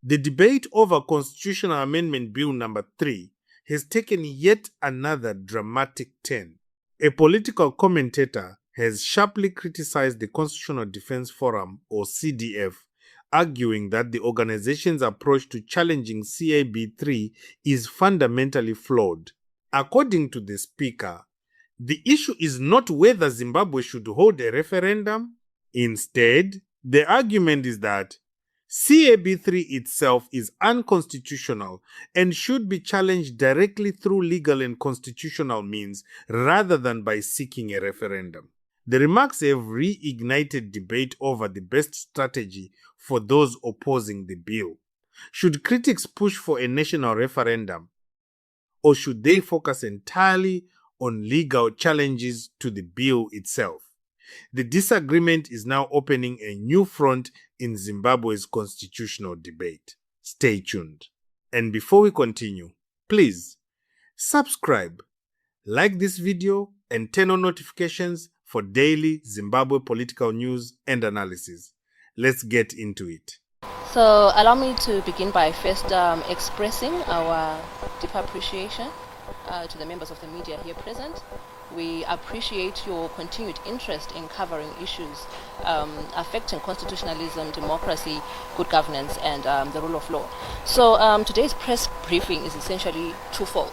The debate over Constitutional Amendment Bill number 3 has taken yet another dramatic turn. A political commentator has sharply criticized the Constitutional Defense Forum, or CDF, arguing that the organization's approach to challenging CAB3 is fundamentally flawed. According to the speaker, the issue is not whether Zimbabwe should hold a referendum. Instead, the argument is that CAB3 itself is unconstitutional and should be challenged directly through legal and constitutional means rather than by seeking a referendum. The remarks have reignited debate over the best strategy for those opposing the bill. Should critics push for a national referendum, or should they focus entirely on legal challenges to the bill itself? The disagreement is now opening a new front in Zimbabwe's constitutional debate. Stay tuned. And before we continue, please subscribe, like this video, and turn on notifications for daily Zimbabwe political news and analysis. Let's get into it. So allow me to begin by first expressing our deep appreciation to the members of the media here present. We appreciate your continued interest in covering issues affecting constitutionalism, democracy, good governance, and the rule of law. So today's press briefing is essentially twofold.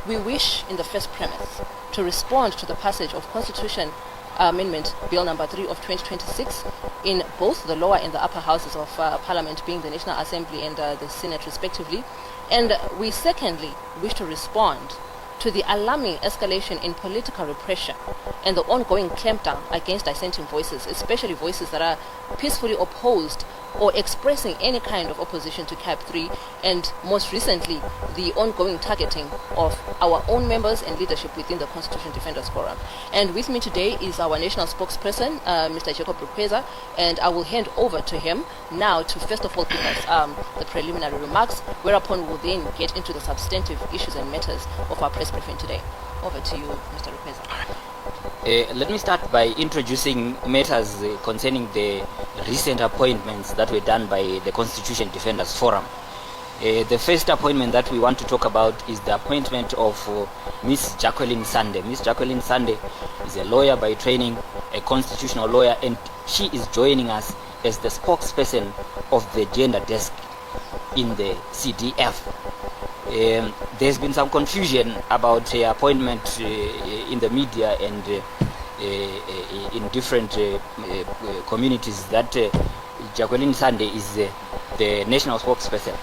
We wish, in the first premise, to respond to the passage of Constitution Amendment Bill number 3 of 2026 in both the lower and the upper houses of Parliament, being the National Assembly and the Senate respectively. And we secondly wish to respond to the alarming escalation in political repression and the ongoing clampdown against dissenting voices, especially voices that are peacefully opposed or expressing any kind of opposition to CAB3, and most recently, the ongoing targeting of our own members and leadership within the Constitution Defenders Forum. And with me today is our national spokesperson, Mr. Jacob Rukweza, and I will hand over to him now to first of all give us the preliminary remarks, whereupon we will then get into the substantive issues and matters of our press briefing today. Over to you, Mr. Rukweza. Let me start by introducing matters concerning the recent appointments that were done by the Constitution Defenders Forum. The first appointment that we want to talk about is the appointment of Ms. Jacqueline Sande. Ms. Jacqueline Sande is a lawyer by training, a constitutional lawyer, and she is joining us as the spokesperson of the gender desk in the CDF. There's been some confusion about her appointment in the media and in different communities that Jacqueline Sande is the national spokesperson.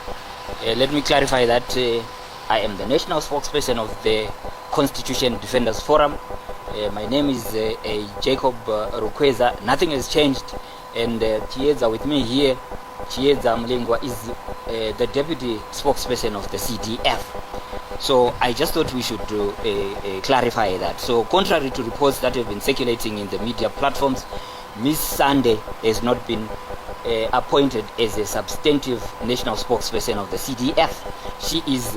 Let me clarify that I am the national spokesperson of the Constitution Defenders Forum. My name is Jacob Rukweza. Nothing has changed, and Chieza with me here, Chieza Mlingwa, is the deputy spokesperson of the CDF. So I just thought we should clarify that. So contrary to reports that have been circulating in the media platforms, Ms. Sande has not been appointed as a substantive national spokesperson of the CDF. She is,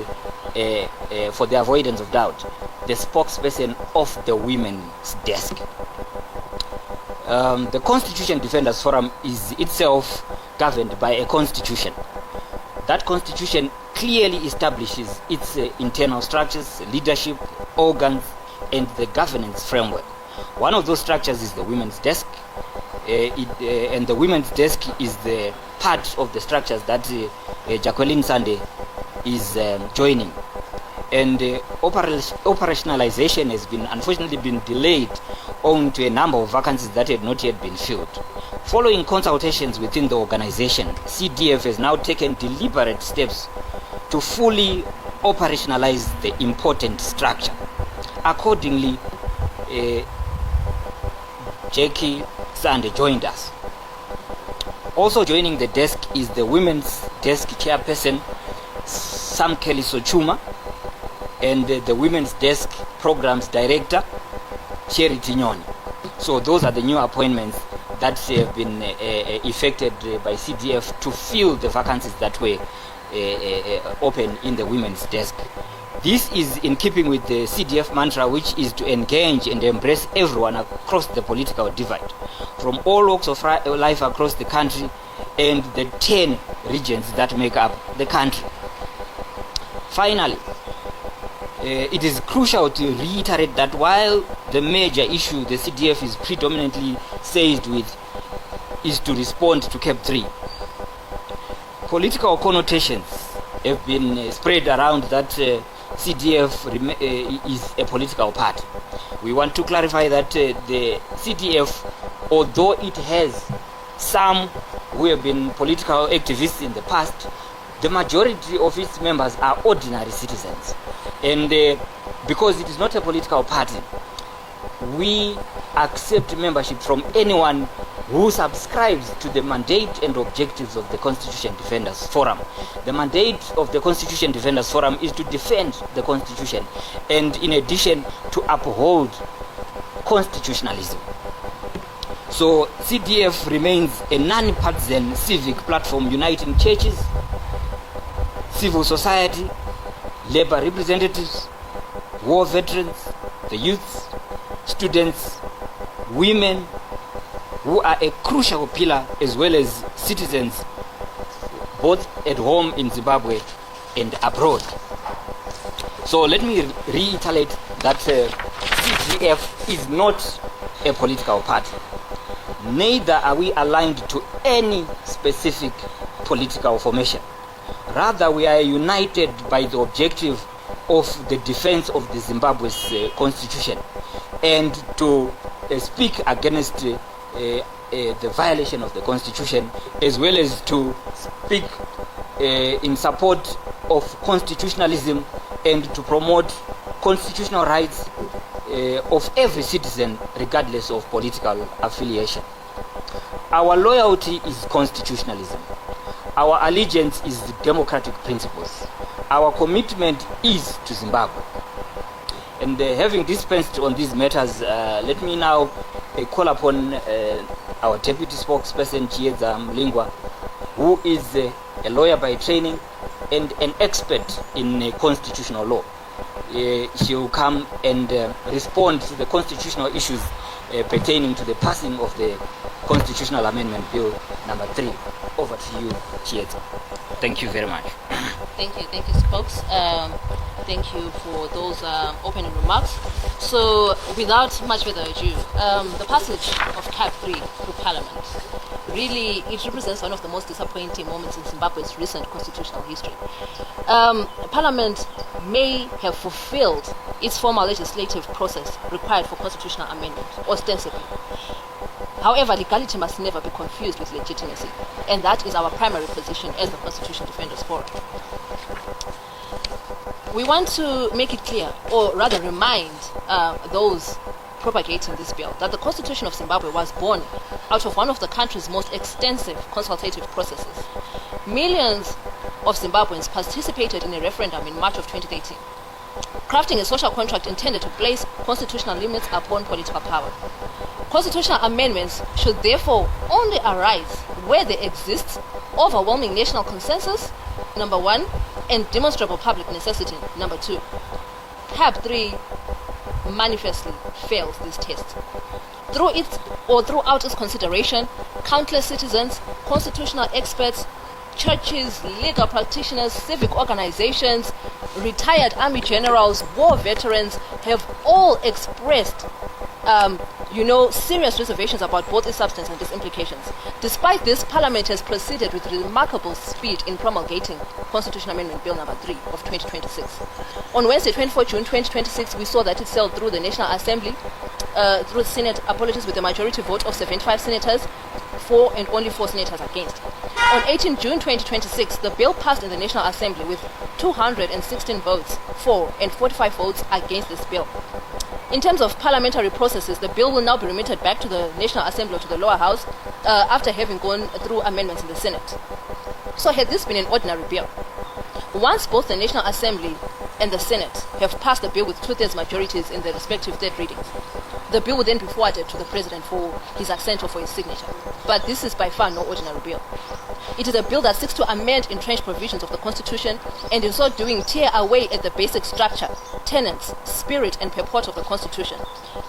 for the avoidance of doubt, the spokesperson of the women's desk. The Constitution Defenders Forum is itself governed by a constitution. That constitution clearly establishes its internal structures, leadership, organs, and the governance framework. One of those structures is the women's desk, and the women's desk is the part of the structures that Jacqueline Sande is joining. And operationalization has unfortunately been delayed owing to a number of vacancies that had not yet been filled. Following consultations within the organization, CDF has now taken deliberate steps to fully operationalize the important structure. Accordingly, Jackie Sande joined us. Also joining the desk is the women's desk chairperson, Sam Kelly Sochuma, and the women's desk programs director, Charity Nyoni. So those are the new appointments that have been effected by CDF to fill the vacancies that were open in the women's desk. This is in keeping with the CDF mantra, which is to engage and embrace everyone across the political divide, from all walks of life across the country, and the 10 regions that make up the country. Finally, it is crucial to reiterate that while the major issue the CDF is predominantly seized with is to respond to CAB3, political connotations have been spread around that CDF is a political party. We want to clarify that the CDF, although it has some who have been political activists in the past, the majority of its members are ordinary citizens. And because it is not a political party, we accept membership from anyone who subscribes to the mandate and objectives of the Constitution Defenders Forum. The mandate of the Constitution Defenders Forum is to defend the Constitution and, in addition, to uphold constitutionalism. So CDF remains a non-partisan civic platform uniting churches, civil society, labor representatives, war veterans, the youths, students, women, who are a crucial pillar, as well as citizens both at home in Zimbabwe and abroad. So let me reiterate that CDF is not a political party. Neither are we aligned to any specific political formation. Rather, we are united by the objective of the defense of the Zimbabwe's constitution and to speak against the violation of the constitution, as well as to speak in support of constitutionalism and to promote constitutional rights of every citizen regardless of political affiliation. Our loyalty is constitutionalism. Our allegiance is the democratic principles. Our commitment is to Zimbabwe. And having dispensed on these matters, let me now call upon our deputy spokesperson, Chieza Mlingwa, who is a lawyer by training and an expert in constitutional law. She will come and respond to the constitutional issues pertaining to the passing of the Constitutional Amendment Bill number 3. Over to you, Chieza. Thank you very much. Thank you, Spokes. Thank you for those opening remarks. So, without much further ado, the passage of CAB3 through Parliament, really, it represents one of the most disappointing moments in Zimbabwe's recent constitutional history. Parliament may have fulfilled its formal legislative process required for constitutional amendment, ostensibly. However, legality must never be confused with legitimacy, and that is our primary position as the Constitution Defenders Forum. We want to make it clear, or rather remind those propagating this bill, that the Constitution of Zimbabwe was born out of one of the country's most extensive consultative processes. Millions of Zimbabweans participated in a referendum in March of 2013, crafting a social contract intended to place constitutional limits upon political power. Constitutional amendments should therefore only arise where there exists overwhelming national consensus, number one, and demonstrable public necessity, number two. CAB3 manifestly fails this test. Throughout its consideration, countless citizens, constitutional experts, churches, legal practitioners, civic organizations, retired army generals, war veterans have all expressed serious reservations about both its substance and its implications. Despite this, Parliament has proceeded with remarkable speed in promulgating Constitutional Amendment Bill number 3 of 2026. On Wednesday, 24 June 2026, we saw that it sailed through the National Assembly, through the Senate, with a majority vote of 75 senators, 4 and only 4 senators against. On 18 June 2026, the bill passed in the National Assembly with 216 votes for and 45 votes against this bill. In terms of parliamentary processes, the bill will now be remitted back to the National Assembly or to the lower house after having gone through amendments in the Senate. So had this been an ordinary bill, once both the National Assembly and the Senate have passed the bill with 2/3 majorities in their respective third readings, the bill would then be forwarded to the President for his assent or for his signature. But this is by far no ordinary bill. It is a bill that seeks to amend entrenched provisions of the Constitution and in so doing tear away at the basic structure, tenets, spirit and purport of the Constitution.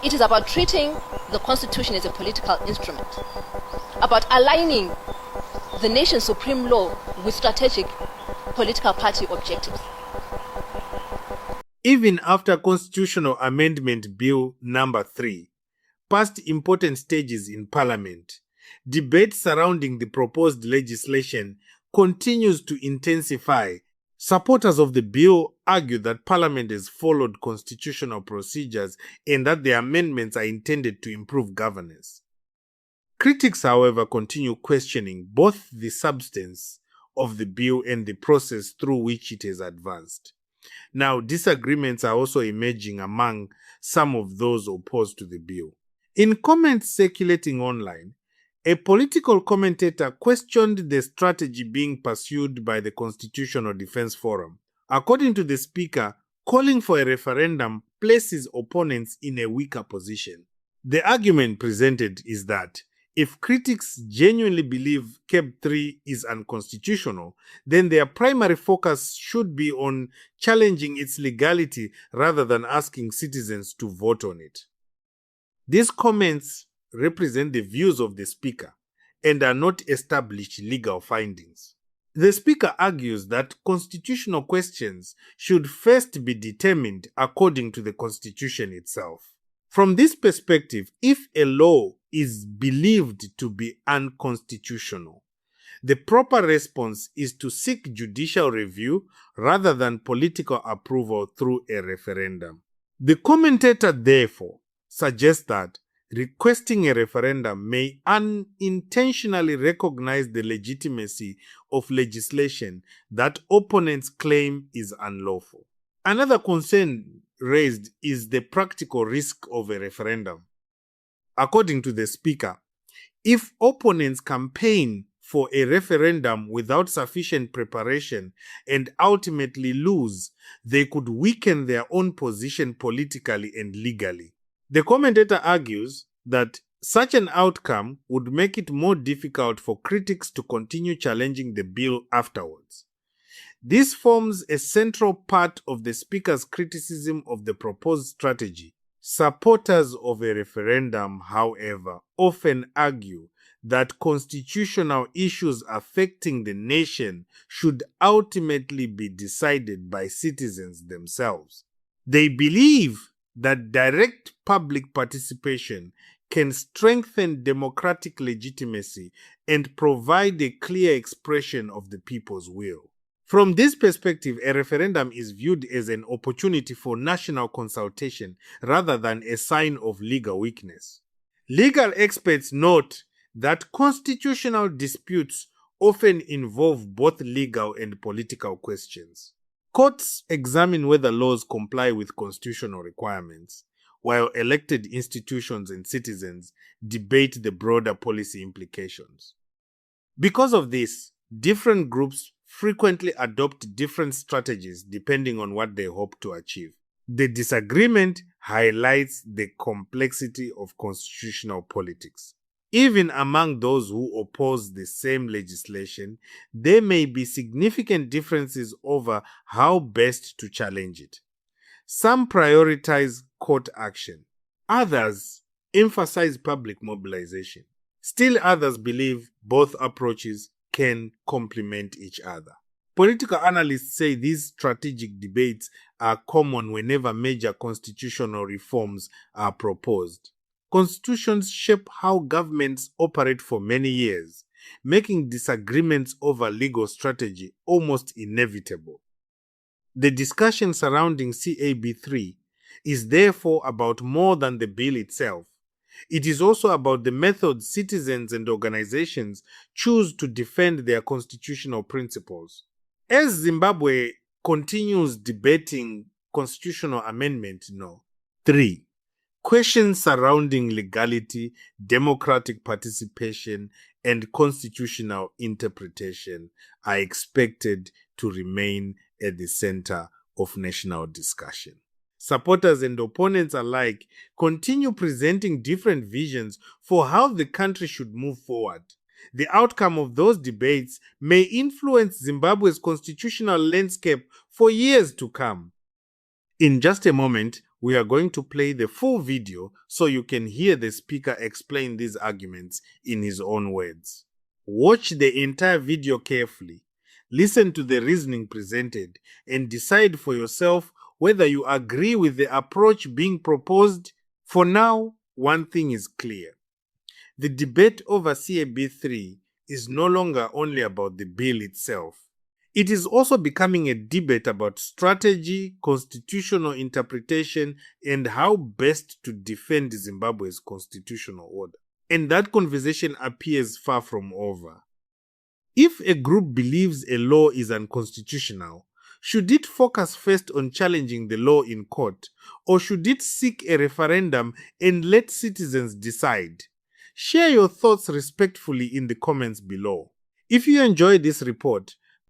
It is about treating the Constitution as a political instrument, about aligning the nation's supreme law with strategic political party objectives. Even after Constitutional Amendment Bill number 3 passed important stages in Parliament, debate surrounding the proposed legislation continues to intensify. Supporters of the bill argue that Parliament has followed constitutional procedures and that the amendments are intended to improve governance. Critics, however, continue questioning both the substance of the bill and the process through which it has advanced. Now, disagreements are also emerging among some of those opposed to the bill. In comments circulating online, a political commentator questioned the strategy being pursued by the Constitutional Defense Forum. According to the speaker, calling for a referendum places opponents in a weaker position. The argument presented is that if critics genuinely believe CAB3 is unconstitutional, then their primary focus should be on challenging its legality rather than asking citizens to vote on it. These comments represent the views of the speaker and are not established legal findings. The speaker argues that constitutional questions should first be determined according to the Constitution itself. From this perspective, if a law is believed to be unconstitutional, the proper response is to seek judicial review rather than political approval through a referendum. The commentator, therefore, suggests that requesting a referendum may unintentionally recognize the legitimacy of legislation that opponents claim is unlawful. Another concern raised is the practical risk of a referendum. According to the speaker, if opponents campaign for a referendum without sufficient preparation and ultimately lose, they could weaken their own position politically and legally. The commentator argues that such an outcome would make it more difficult for critics to continue challenging the bill afterwards. This forms a central part of the speaker's criticism of the proposed strategy. Supporters of a referendum, however, often argue that constitutional issues affecting the nation should ultimately be decided by citizens themselves. They believe that direct public participation can strengthen democratic legitimacy and provide a clear expression of the people's will. From this perspective, a referendum is viewed as an opportunity for national consultation rather than a sign of legal weakness. Legal experts note that constitutional disputes often involve both legal and political questions. Courts examine whether laws comply with constitutional requirements, while elected institutions and citizens debate the broader policy implications. Because of this, different groups frequently adopt different strategies depending on what they hope to achieve. The disagreement highlights the complexity of constitutional politics. Even among those who oppose the same legislation, there may be significant differences over how best to challenge it. Some prioritize court action. Others emphasize public mobilization. Still others believe both approaches can complement each other. Political analysts say these strategic debates are common whenever major constitutional reforms are proposed. Constitutions shape how governments operate for many years, making disagreements over legal strategy almost inevitable. The discussion surrounding CAB3 is therefore about more than the bill itself. It is also about the methods citizens and organizations choose to defend their constitutional principles. As Zimbabwe continues debating Constitutional Amendment No. 3, questions surrounding legality, democratic participation, and constitutional interpretation are expected to remain at the center of national discussion. Supporters and opponents alike continue presenting different visions for how the country should move forward. The outcome of those debates may influence Zimbabwe's constitutional landscape for years to come. In just a moment, we are going to play the full video so you can hear the speaker explain these arguments in his own words. Watch the entire video carefully, listen to the reasoning presented, and decide for yourself whether you agree with the approach being proposed. For now, one thing is clear. The debate over CAB3 is no longer only about the bill itself. It is also becoming a debate about strategy, constitutional interpretation, and how best to defend Zimbabwe's constitutional order. And that conversation appears far from over. If a group believes a law is unconstitutional, should it focus first on challenging the law in court, or should it seek a referendum and let citizens decide? Share your thoughts respectfully in the comments below. If you enjoyed this report,